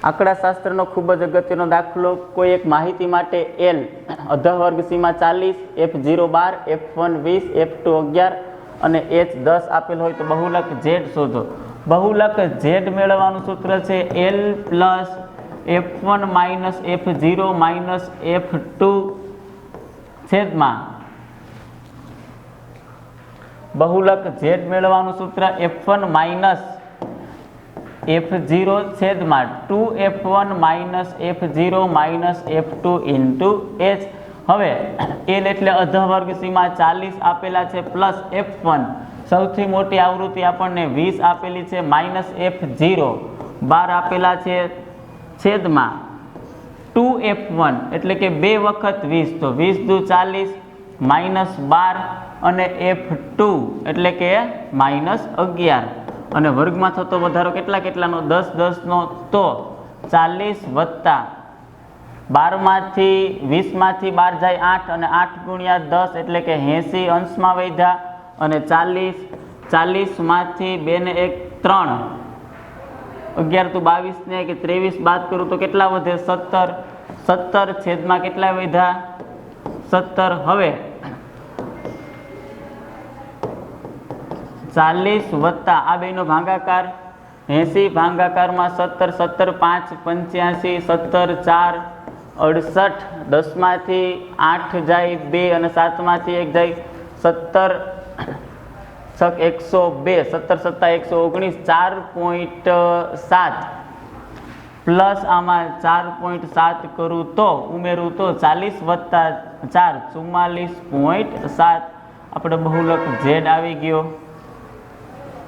આંકડાશાસ્ત્રનો ખૂબ જ અગત્યનો દાખલો, કોઈ એક માહિતી માટે L અધઃવર્ગ સીમા 40, F0 12, F1 20, F2 11 અને H 10 આપેલ હોય તો બહુલક Z શોધો. બહુલક Z મેળવવાનું સૂત્ર છે L plus F1 minus F0 minus F2 છેદમાં બહુલક Z મેળવવાનું સૂત્ર F1 માઇનસ F0 છેદમાં 2F1 minus F0 minus F2 into H. હવે L એટલે અધઃવર્ગ સીમા 40 આપેલા છે પ્લસ F1 સૌથી મોટી આવૃત્તિ આપણને 20 આપેલી છે માઇનસ F0 12 આપેલા છે છેદમાં 2F1 એટલે કે 2 વખત 20 તો 20 દુ 40 માઇનસ 12 અને F2 એટલે કે માઇનસ 11 અને વર્ગમાં થતો વધારો કેટલાનો 10 10 નો તો 40 વત્તા 12 માંથી 20 માંથી 12 જાય 8 અને 8 ગુણ્યા 10 એટલે કે 80 અંશમાં વધ્યા અને 40 માંથી 2 ને 1 3 11 તો 22 ને કે 23 બાદ કરું તો કેટલા વધે 17 છેદમાં કેટલા વધ્યા 17. હવે 40 વત્તા આ બેનો ભાગાકાર 80 ભાગાકારમાં 17 5 85 17 4 68 10 માંથી 8 જાય 2 અને 7 માંથી 1 જાય 17 6 102 17 7 119 4.7 પ્લસ આમાં 4.7 કરું તો ઉમેરું તો 40 વત્તા 4 44.7 આપણે બહુલક Z આવી ગયો.